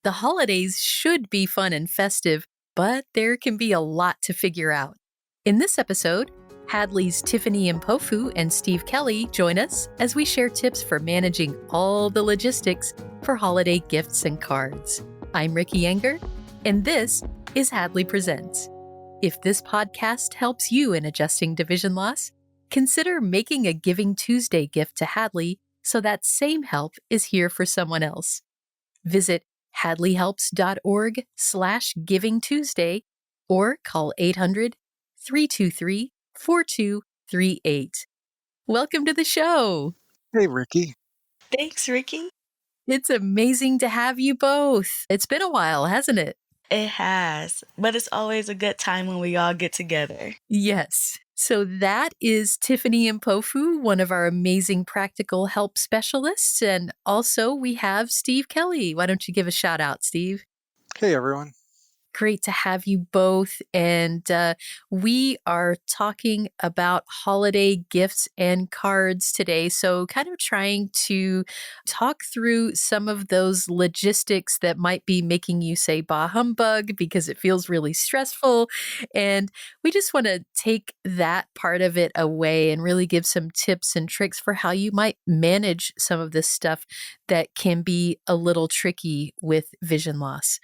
The holidays should be fun and festive, but there can be a lot to figure out. In this episode, Hadley's Tiffany Mpofu and Steve Kelly join us as we share tips for managing all the logistics for holiday gifts and cards. I'm Ricky Enger, and this is Hadley Presents. If this podcast helps you in adjusting division loss, consider making a Giving Tuesday gift to Hadley so that same help is here for someone else. Visit hadleyhelps.org/givingtuesday or call 800-323-4238. Welcome to the show. Hey, Ricky. Thanks, Ricky. It's amazing to have you both. It's been a while, hasn't it? It has, but it's always a good time when we all get together. Yes. So that is Tiffany Mpofu, one of our amazing practical help specialists. And also we have Steve Kelly. Why don't you give a shout out, Steve? Hey, everyone. Great to have you both. And we are talking about holiday gifts and cards today. So kind of trying to talk through some of those logistics that might be making you say bah humbug because it feels really stressful. And we just want to take that part of it away and really give some tips and tricks for how you might manage some of this stuff that can be a little tricky with vision loss.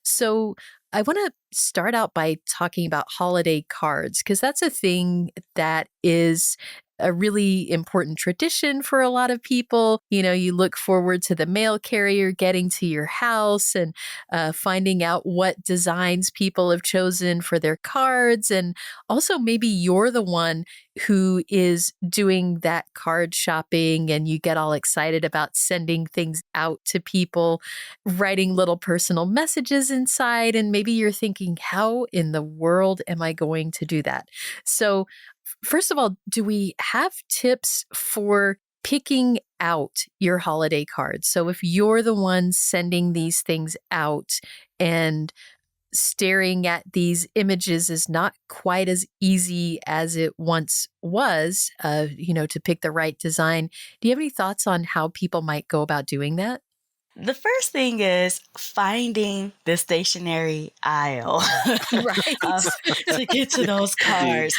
So I want to start out by talking about holiday cards, because that's a thing that is a really important tradition for a lot of people. You know, you look forward to the mail carrier getting to your house and finding out what designs people have chosen for their cards. And also maybe you're the one who is doing that card shopping and you get all excited about sending things out to people, writing little personal messages inside. And maybe you're thinking, how in the world am I going to do that? So first of all, do we have tips for picking out your holiday cards? So if you're the one sending these things out and staring at these images is not quite as easy as it once was, to pick the right design. Do you have any thoughts on how people might go about doing that? The first thing is finding the stationery aisle Right. to get to those cards.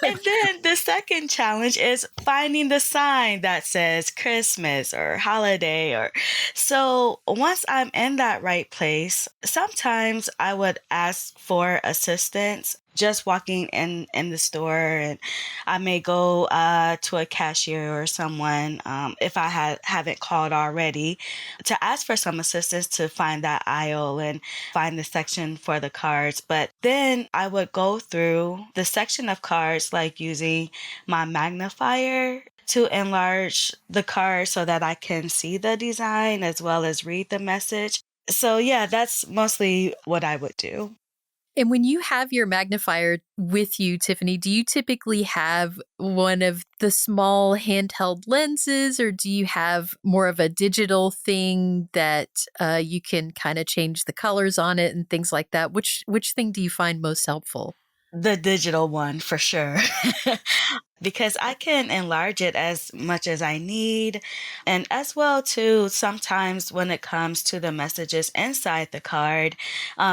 And then the second challenge is finding the sign that says Christmas or holiday. So once I'm in that right place, sometimes I would ask for assistance. Just walking in the store, and I may go to a cashier or someone, if I haven't called already, to ask for some assistance to find that aisle and find the section for the cards. But then I would go through the section of cards, like using my magnifier to enlarge the card so that I can see the design as well as read the message. So yeah, that's mostly what I would do. And when you have your magnifier with you, Tiffany, do you typically have one of the small handheld lenses, or do you have more of a digital thing that you can kind of change the colors on it and things like that? Which thing do you find most helpful? The digital one for sure. Because I can enlarge it as much as I need. And as well too, sometimes when it comes to the messages inside the card,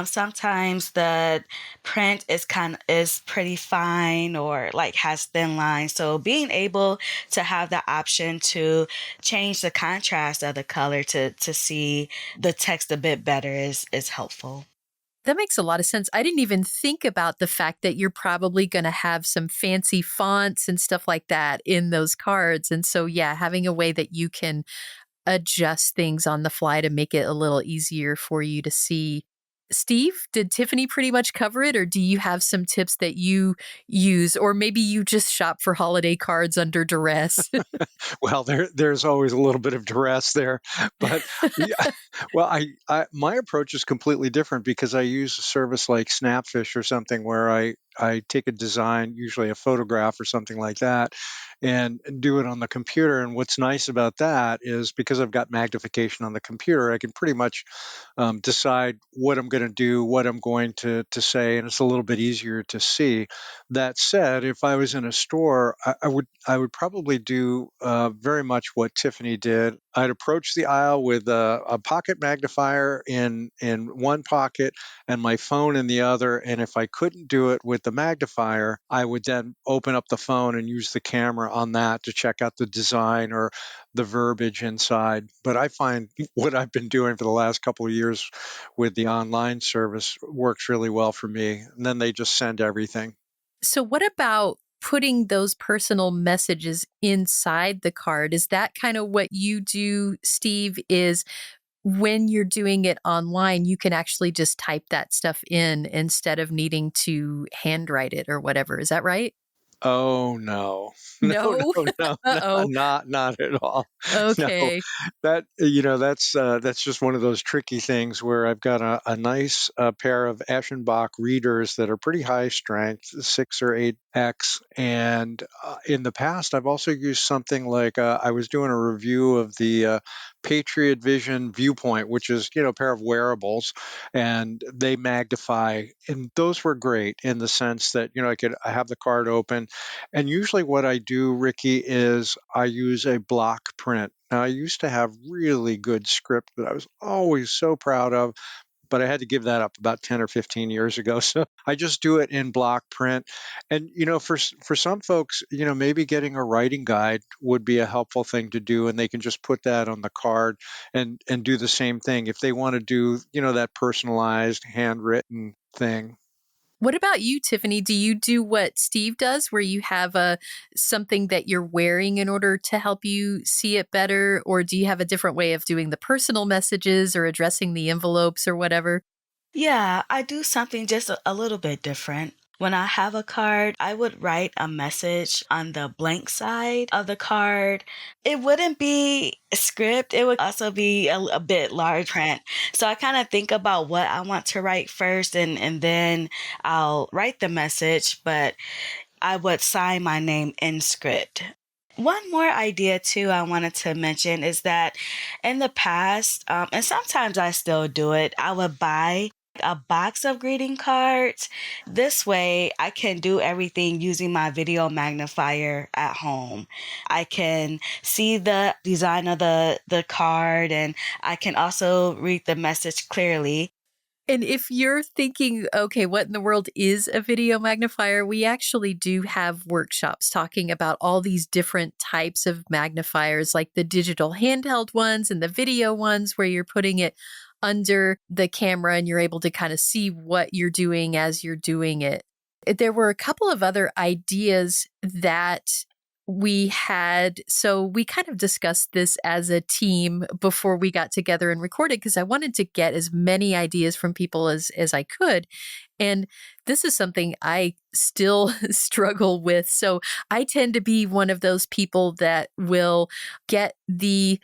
sometimes the print is pretty fine or like has thin lines. So being able to have the option to change the contrast of the color to see the text a bit better is helpful. That makes a lot of sense. I didn't even think about the fact that you're probably going to have some fancy fonts and stuff like that in those cards. And so, yeah, having a way that you can adjust things on the fly to make it a little easier for you to see. Steve, did Tiffany pretty much cover it, or do you have some tips that you use, or maybe you just shop for holiday cards under duress? Well, there's always a little bit of duress there, but yeah, well, my approach is completely different because I use a service like Snapfish or something where I take a design, usually a photograph or something like that, and do it on the computer. And what's nice about that is because I've got magnification on the computer, I can pretty much decide what I'm going to do, what I'm going to say, and it's a little bit easier to see. That said, if I was in a store, I would probably do very much what Tiffany did. I'd approach the aisle with a pocket magnifier in one pocket and my phone in the other. And if I couldn't do it with the magnifier, I would then open up the phone and use the camera on that to check out the design or the verbiage inside. But I find what I've been doing for the last couple of years with the online service works really well for me. And then they just send everything. So what about putting those personal messages inside the card? Is that kind of what you do, Steve? Is when you're doing it online, you can actually just type that stuff in instead of needing to handwrite it or whatever. Is that right? Oh, no. No, No? no, no, no, Uh-oh. not at all. No, Okay. that's just one of those tricky things where I've got a nice, pair of Eschenbach readers that are pretty high strength, 6 or 8X, and, in the past, I've also used something like, I was doing a review of the, Patriot Vision Viewpoint, which is, a pair of wearables, and they magnify, and those were great in the sense that, I have the card open, and usually what I do, Ricky, is I use a block print. Now, I used to have really good script that I was always so proud of, but I had to give that up about 10 or 15 years ago. So I just do it in block print. And, for some folks, maybe getting a writing guide would be a helpful thing to do. And they can just put that on the card and do the same thing if they want to do, that personalized handwritten thing. What about you, Tiffany? Do you do what Steve does, where you have a something that you're wearing in order to help you see it better, or do you have a different way of doing the personal messages or addressing the envelopes or whatever? Yeah, I do something just a little bit different. When I have a card, I would write a message on the blank side of the card. It wouldn't be a script, it would also be a bit large print. So I kind of think about what I want to write first, and then I'll write the message, but I would sign my name in script. One more idea, too, I wanted to mention is that in the past, and sometimes I still do it, I would buy a box of greeting cards. This way, I can do everything using my video magnifier at home. I can see the design of the card, and I can also read the message clearly. And if you're thinking, okay, what in the world is a video magnifier? We actually do have workshops talking about all these different types of magnifiers, like the digital handheld ones and the video ones, where you're putting it under the camera and you're able to kind of see what you're doing as you're doing it. There were a couple of other ideas that we had. So we kind of discussed this as a team before we got together and recorded because I wanted to get as many ideas from people as I could. And this is something I still struggle with. So I tend to be one of those people that will get the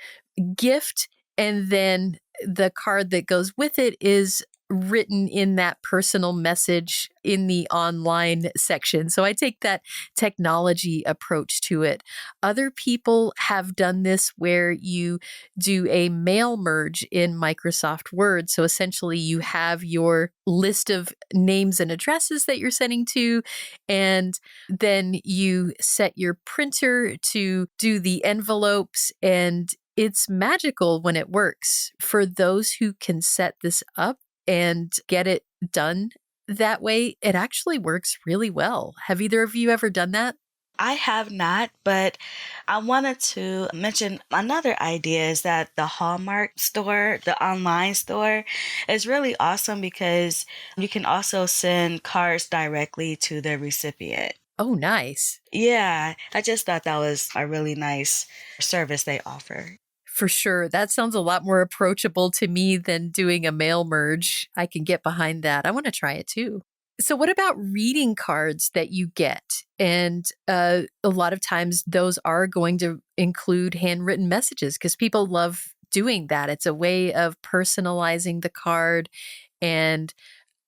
gift and then the card that goes with it is written in that personal message in the online section. So I take that technology approach to it. Other people have done this where you do a mail merge in Microsoft Word. So essentially you have your list of names and addresses that you're sending to, and then you set your printer to do the envelopes, and it's magical when it works. For those who can set this up and get it done that way, it actually works really well. Have either of you ever done that? I have not, but I wanted to mention another idea is that the Hallmark store, the online store, is really awesome because you can also send cards directly to the recipient. Oh, nice. Yeah, I just thought that was a really nice service they offer. For sure. That sounds a lot more approachable to me than doing a mail merge. I can get behind that. I want to try it too. So, what about reading cards that you get? And a lot of times those are going to include handwritten messages because people love doing that. It's a way of personalizing the card and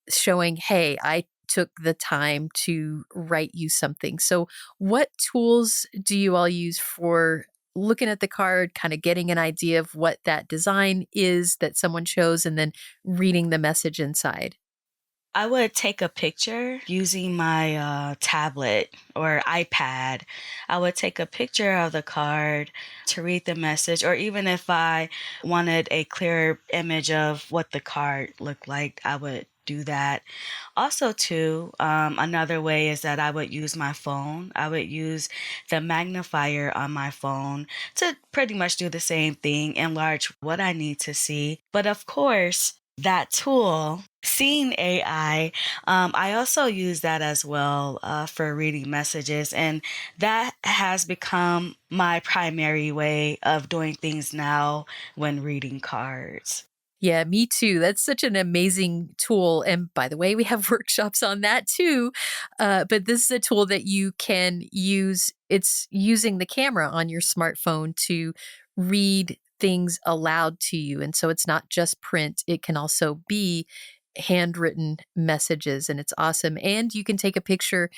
showing, hey, I took the time to write you something. So, what tools do you all use for looking at the card, kind of getting an idea of what that design is that someone chose, and then reading the message inside? I would take a picture using my tablet or iPad. I would take a picture of the card to read the message, or even if I wanted a clearer image of what the card looked like, I would do that. Also, too, another way is that I would use my phone. I would use the magnifier on my phone to pretty much do the same thing, enlarge what I need to see. But of course, that tool, Seeing AI, I also use that as well for reading messages. And that has become my primary way of doing things now when reading cards. Yeah, me too. That's such an amazing tool. And by the way, we have workshops on that too. But this is a tool that you can use. It's using the camera on your smartphone to read things aloud to you. And so it's not just print, it can also be handwritten messages. And it's awesome. And you can take a picture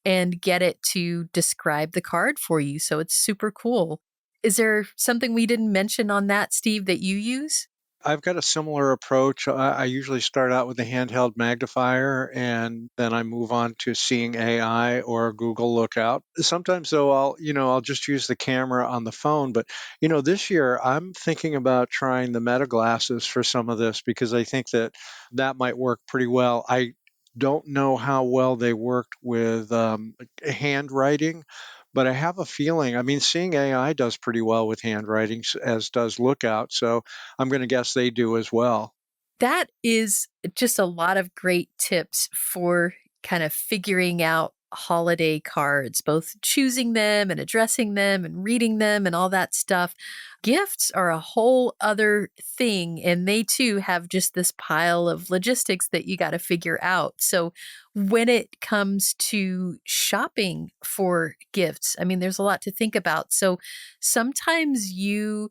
and get it to describe the card for you. So it's super cool. Is there something we didn't mention on that, Steve, that you use? I've got a similar approach. I usually start out with a handheld magnifier and then I move on to seeing AI or Google Lookout. Sometimes though I'll just use the camera on the phone, but this year I'm thinking about trying the Meta glasses for some of this because I think that might work pretty well. I don't know how well they worked with handwriting, but I have a feeling, I mean, seeing AI does pretty well with handwriting, as does Lookout. So I'm going to guess they do as well. That is just a lot of great tips for kind of figuring out holiday cards, both choosing them and addressing them and reading them and all that stuff. Gifts are a whole other thing, and they too have just this pile of logistics that you got to figure out. So, when it comes to shopping for gifts, I mean, there's a lot to think about. So, sometimes you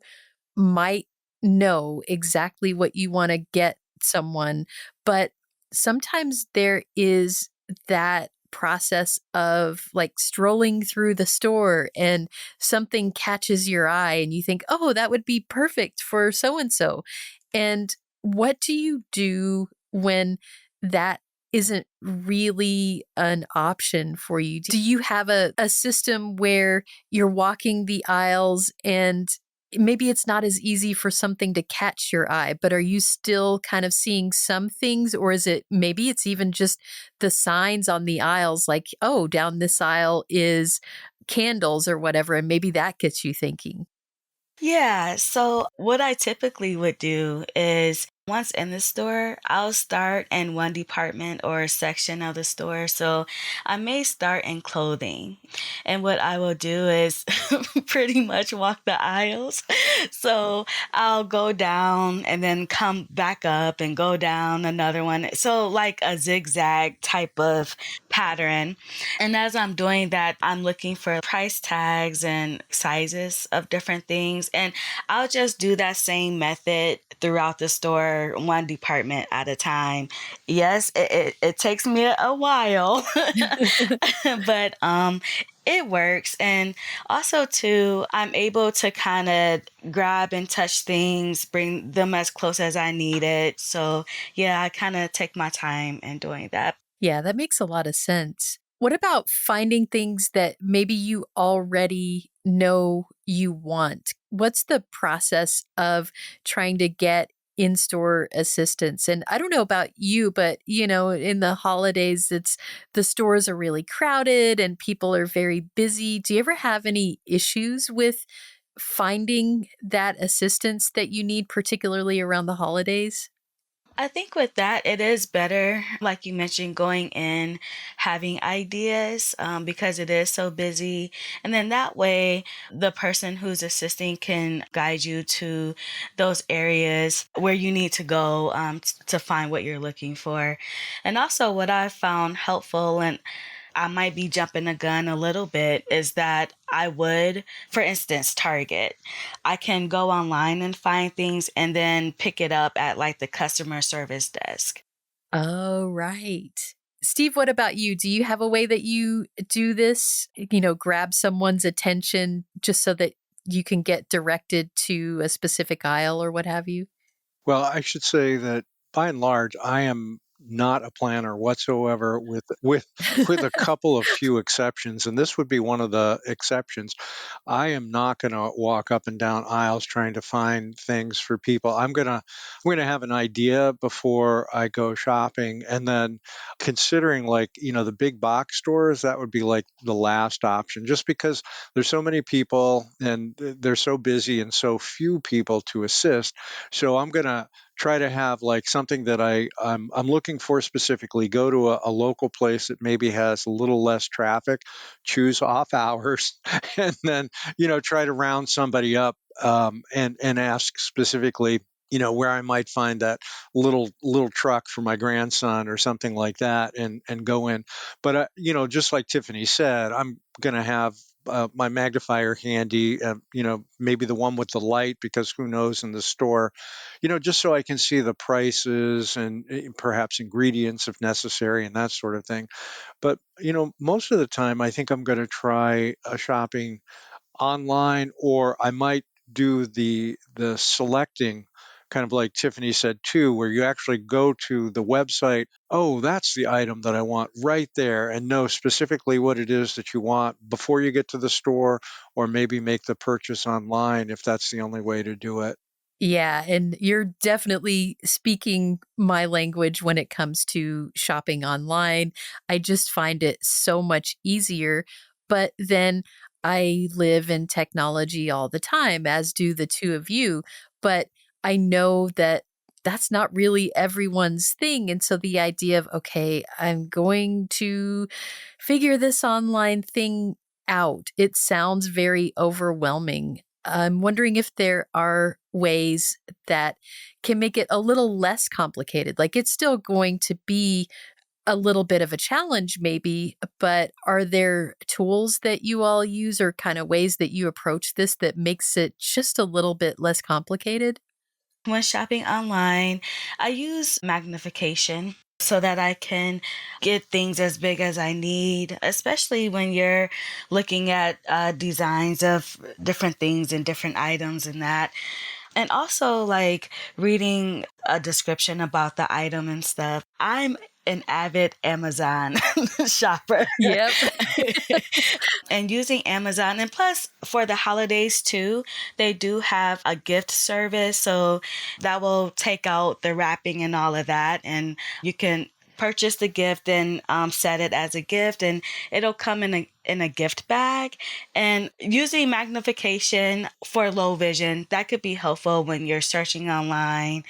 might know exactly what you want to get someone, but sometimes there is that process of like strolling through the store and something catches your eye and you think, oh, that would be perfect for so and so. And what do you do when that isn't really an option for you? Do you have a system where you're walking the aisles and maybe it's not as easy for something to catch your eye, but are you still kind of seeing some things, or is it maybe it's even just the signs on the aisles like, oh, down this aisle is candles or whatever, and maybe that gets you thinking? Yeah, so what I typically would do is once in the store, I'll start in one department or section of the store. So I may start in clothing. And what I will do is pretty much walk the aisles. So I'll go down and then come back up and go down another one. So, like a zigzag type of pattern. And as I'm doing that, I'm looking for price tags and sizes of different things. And I'll just do that same method throughout the store, one department at a time. Yes, it takes me a while, but it works. And also, too, I'm able to kind of grab and touch things, bring them as close as I need it. So, yeah, I kind of take my time in doing that. Yeah, that makes a lot of sense. What about finding things that maybe you already know you want? What's the process of trying to get in-store assistance? And I don't know about you, but in the holidays, it's the stores are really crowded and people are very busy. Do you ever have any issues with finding that assistance that you need, particularly around the holidays? I think with that, it is better, like you mentioned, going in, having ideas because it is so busy. And then that way, the person who's assisting can guide you to those areas where you need to go to find what you're looking for. And also, what I've found helpful, and I might be jumping the gun a little bit, is that I would, for instance, Target. I can go online and find things and then pick it up at like the customer service desk. Oh, right. Steve, what about you? Do you have a way that you do this? Grab someone's attention just so that you can get directed to a specific aisle or what have you? Well, I should say that by and large, I am not a planner whatsoever, with a couple of few exceptions, and this would be one of the exceptions. I am not going to walk up and down aisles trying to find things for people. I'm going to have an idea before I go shopping, and then considering, like, the big box stores, that would be like the last option, just because there's so many people and they're so busy and so few people to assist. So I'm going to try to have like something that I'm looking for specifically. Go to a local place that maybe has a little less traffic, choose off hours, and then try to round somebody up, and ask specifically, where I might find that little truck for my grandson or something like that, and go in. But just like Tiffany said, I'm going to have my magnifier handy, maybe the one with the light, because who knows in the store, just so I can see the prices and perhaps ingredients if necessary and that sort of thing. But, most of the time, I think I'm going to try shopping online, or I might do the selecting, kind of like Tiffany said too, where you actually go to the website. Oh, that's the item that I want right there, and know specifically what it is that you want before you get to the store, or maybe make the purchase online if that's the only way to do it. Yeah, and you're definitely speaking my language when it comes to shopping online. I just find it so much easier. But then I live in technology all the time, as do the two of you. But I know that that's not really everyone's thing. And so the idea of, okay, I'm going to figure this online thing out, it sounds very overwhelming. I'm wondering if there are ways that can make it a little less complicated. Like, it's still going to be a little bit of a challenge, maybe, but are there tools that you all use or kind of ways that you approach this that makes it just a little bit less complicated? When shopping online, I use magnification so that I can get things as big as I need, especially when you're looking at designs of different things and different items and that. And also, like, reading a description about the item and stuff. I'm an avid Amazon shopper. Yep. And using Amazon, and plus for the holidays too, they do have a gift service. So that will take out the wrapping and all of that. And you can purchase the gift and set it as a gift, and it'll come in a gift bag. And using magnification for low vision, that could be helpful when you're searching online,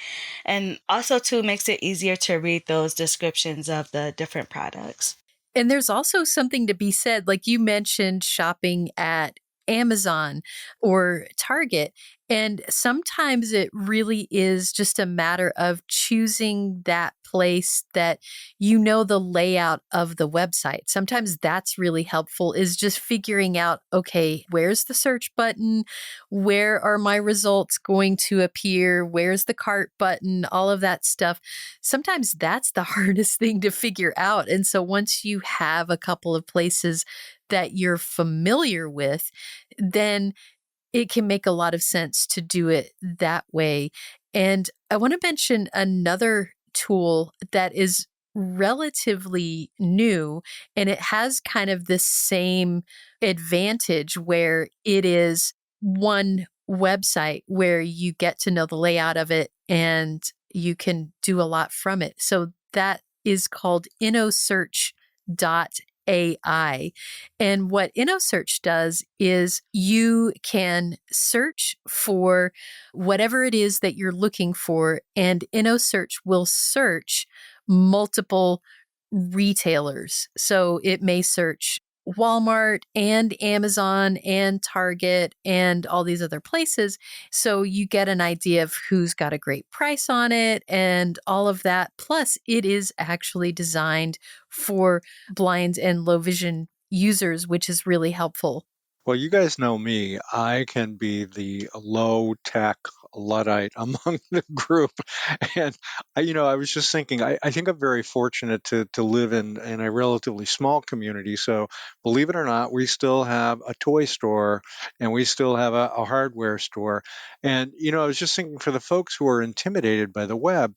and also too makes it easier to read those descriptions of the different products. And there's also something to be said, like you mentioned shopping at Amazon or Target. And sometimes it really is just a matter of choosing that place that you know the layout of the website. Sometimes that's really helpful, is just figuring out, okay, where's the search button? Where are my results going to appear? Where's the cart button? All of that stuff. Sometimes that's the hardest thing to figure out. And so once you have a couple of places that you're familiar with, then it can make a lot of sense to do it that way. And I want to mention another tool that is relatively new, and it has kind of the same advantage where it is one website where you get to know the layout of it and you can do a lot from it. So that is called InnoSearch.ai. And what InnoSearch does is you can search for whatever it is that you're looking for, and InnoSearch will search multiple retailers. So it may search Walmart and Amazon and Target and all these other places. So you get an idea of who's got a great price on it and all of that. Plus, it is actually designed for blind and low vision users, which is really helpful. Well, you guys know me. I can be the low tech, Luddite among the group. And I was just thinking, I think I'm very fortunate to live in a relatively small community. So believe it or not, we still have a toy store and we still have a hardware store. And, I was just thinking for the folks who are intimidated by the web,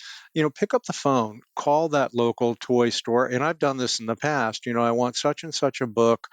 pick up the phone, call that local toy store. And I've done this in the past. I want such and such a book,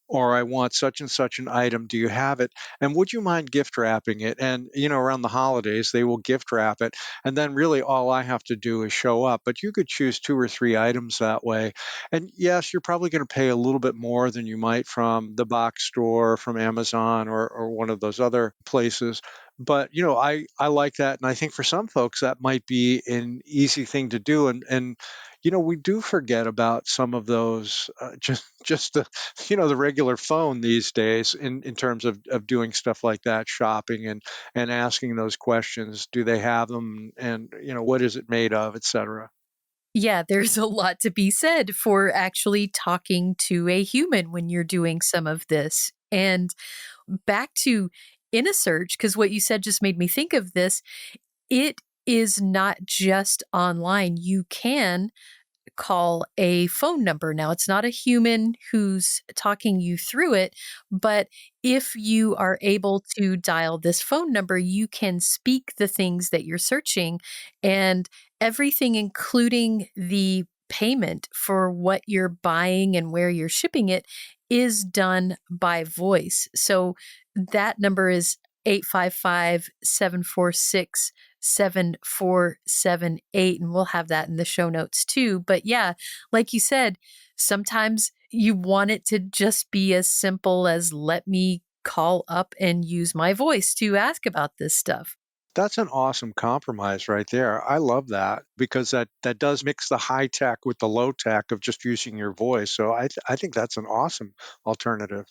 or I want such and such an item. Do you have it? And would you mind gift wrapping it? And, around the holidays, they will gift wrap it. And then really all I have to do is show up. But you could choose 2 or 3 items that way. And yes, you're probably going to pay a little bit more than you might from the box store, from Amazon, or one of those other places. But, I like that. And I think for some folks, that might be an easy thing to do. And we do forget about some of those, just the regular phone these days in terms of doing stuff like that, shopping and asking those questions. Do they have them? And, what is it made of, et cetera. Yeah, there's a lot to be said for actually talking to a human when you're doing some of this. And back to in a search, because what you said just made me think of this. It is not just online. You can call a phone number. Now, it's not a human who's talking you through it, but if you are able to dial this phone number, you can speak the things that you're searching, and everything, including the payment for what you're buying and where you're shipping it, is done by voice. So that number is 855-746-7478, and we'll have that in the show notes too. But yeah, like you said, sometimes you want it to just be as simple as let me call up and use my voice to ask about this stuff. That's an awesome compromise right there. I love that because that does mix the high tech with the low tech of just using your voice. So I think that's an awesome alternative.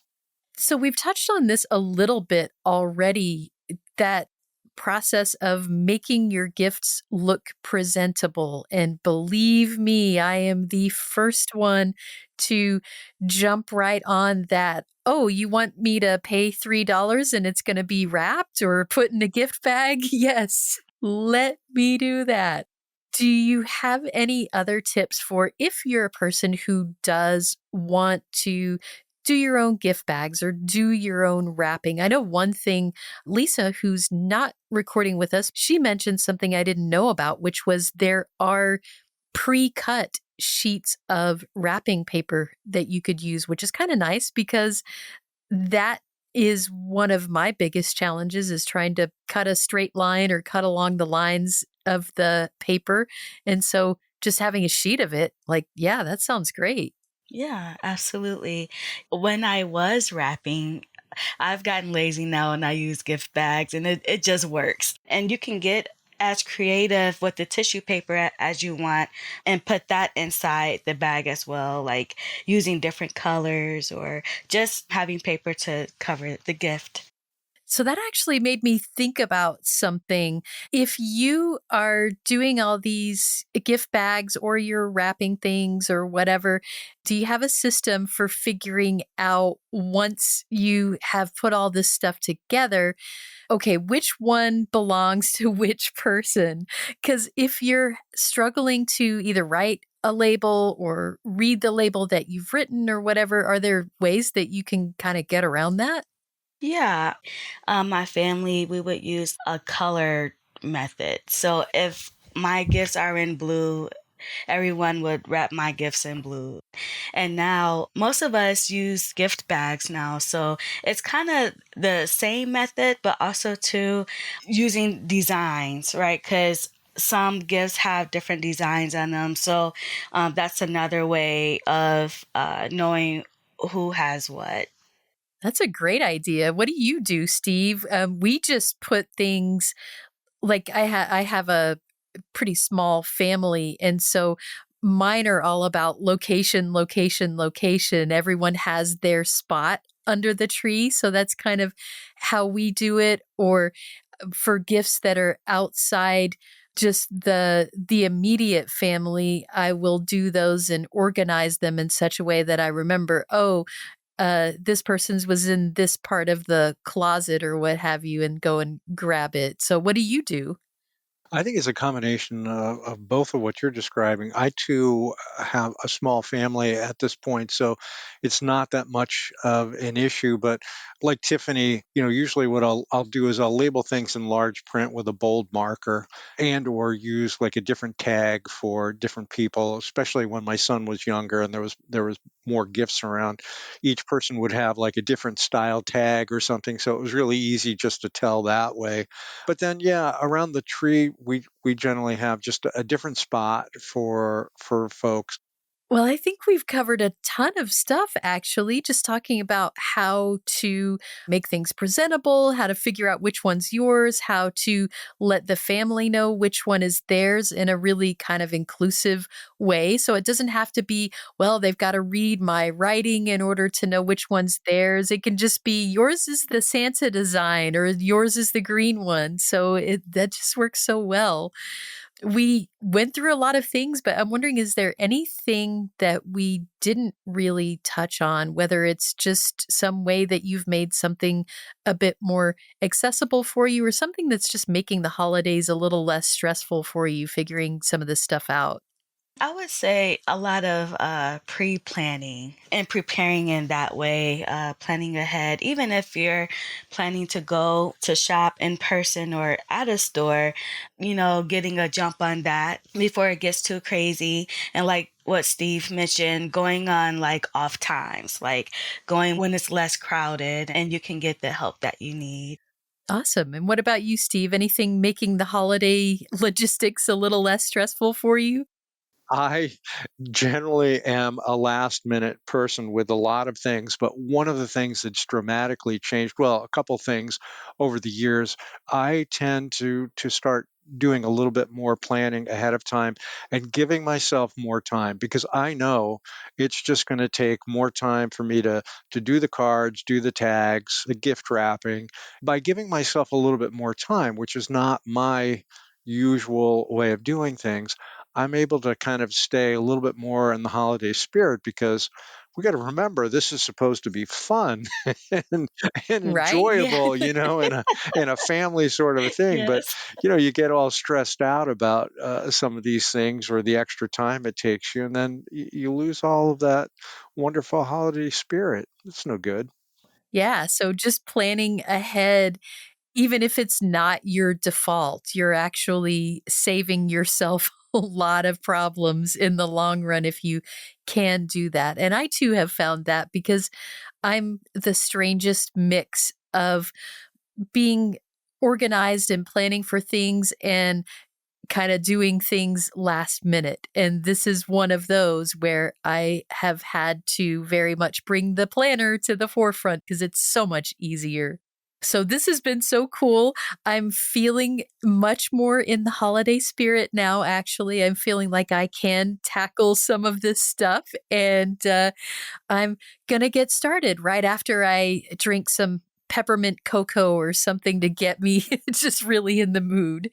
So we've touched on this a little bit already, that process of making your gifts look presentable. And believe me, I am the first one to jump right on that. Oh, you want me to pay $3 and it's going to be wrapped or put in a gift bag? Yes, let me do that. Do you have any other tips for if you're a person who does want to do your own gift bags or do your own wrapping? I know one thing, Lisa, who's not recording with us, she mentioned something I didn't know about, which was there are pre-cut sheets of wrapping paper that you could use, which is kind of nice because that is one of my biggest challenges, is trying to cut a straight line or cut along the lines of the paper. And so just having a sheet of it, like, yeah, that sounds great. Yeah, absolutely. When I was wrapping, I've gotten lazy now and I use gift bags and it just works. And you can get as creative with the tissue paper as you want and put that inside the bag as well, like using different colors or just having paper to cover the gift. So that actually made me think about something. If you are doing all these gift bags or you're wrapping things or whatever, do you have a system for figuring out, once you have put all this stuff together, okay, which one belongs to which person? Because if you're struggling to either write a label or read the label that you've written or whatever, are there ways that you can kind of get around that? Yeah. My family, we would use a color method. So if my gifts are in blue, everyone would wrap my gifts in blue. And now most of us use gift bags now. So it's kind of the same method, but also to using designs, right? Because some gifts have different designs on them. So that's another way of knowing who has what. That's a great idea. What do you do, Steve? We just put things like I have a pretty small family, and so mine are all about location, location, location. Everyone has their spot under the tree, so that's kind of how we do it. Or for gifts that are outside just the immediate family, I will do those and organize them in such a way that I remember, oh, this person's was in this part of the closet or what have you and go and grab it. So what do you do? I think it's a combination of both of what you're describing. I too have a small family at this point, so it's not that much of an issue. But like Tiffany, usually what I'll do is I'll label things in large print with a bold marker, and or use like a different tag for different people. Especially when my son was younger and there was more gifts around, each person would have like a different style tag or something, so it was really easy just to tell that way. But then, yeah, around the tree, we generally have just a different spot for folks. Well, I think we've covered a ton of stuff actually, just talking about how to make things presentable, how to figure out which one's yours, how to let the family know which one is theirs in a really kind of inclusive way. So it doesn't have to be, well, they've got to read my writing in order to know which one's theirs. It can just be yours is the Santa design or yours is the green one. So that just works so well. We went through a lot of things, but I'm wondering, is there anything that we didn't really touch on, whether it's just some way that you've made something a bit more accessible for you or something that's just making the holidays a little less stressful for you, figuring some of this stuff out? I would say a lot of pre-planning and preparing in that way, planning ahead. Even if you're planning to go to shop in person or at a store, getting a jump on that before it gets too crazy. And like what Steve mentioned, going on like off times, like going when it's less crowded and you can get the help that you need. Awesome. And what about you, Steve? Anything making the holiday logistics a little less stressful for you? I generally am a last minute person with a lot of things, but one of the things that's dramatically changed, well, a couple things over the years, I tend to start doing a little bit more planning ahead of time and giving myself more time because I know it's just going to take more time for me to do the cards, do the tags, the gift wrapping. By giving myself a little bit more time, which is not my usual way of doing things, I'm able to kind of stay a little bit more in the holiday spirit because we got to remember this is supposed to be fun and, and Right? Yeah. enjoyable, in a family sort of a thing. But Yes. you get all stressed out about some of these things or the extra time it takes you, and then you lose all of that wonderful holiday spirit. It's no good. Yeah. So just planning ahead. Even if it's not your default, you're actually saving yourself a lot of problems in the long run if you can do that. And I too have found that because I'm the strangest mix of being organized and planning for things and kind of doing things last minute. And this is one of those where I have had to very much bring the planner to the forefront because it's so much easier. So this has been so cool. I'm feeling much more in the holiday spirit now, actually. I'm feeling like I can tackle some of this stuff. And I'm going to get started right after I drink some peppermint cocoa or something to get me just really in the mood.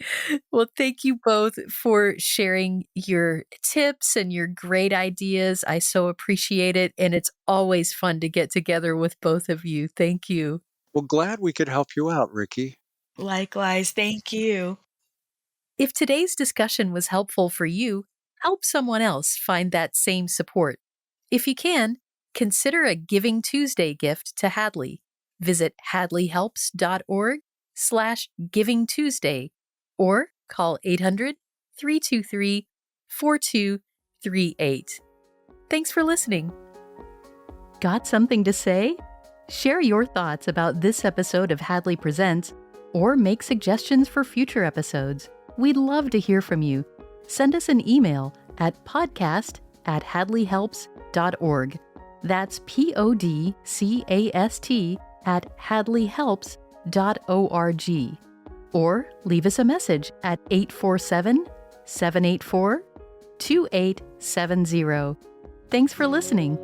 Well, thank you both for sharing your tips and your great ideas. I so appreciate it. And it's always fun to get together with both of you. Thank you. Well, glad we could help you out, Ricky. Likewise. Thank you. If today's discussion was helpful for you, help someone else find that same support. If you can, consider a Giving Tuesday gift to Hadley. Visit hadleyhelps.org/Giving Tuesday or call 800-323-4238. Thanks for listening. Got something to say? Share your thoughts about this episode of Hadley Presents or make suggestions for future episodes. We'd love to hear from you. Send us an email at podcast@hadleyhelps.org. That's podcast@hadleyhelps.org. Or leave us a message at 847-784-2870. Thanks for listening.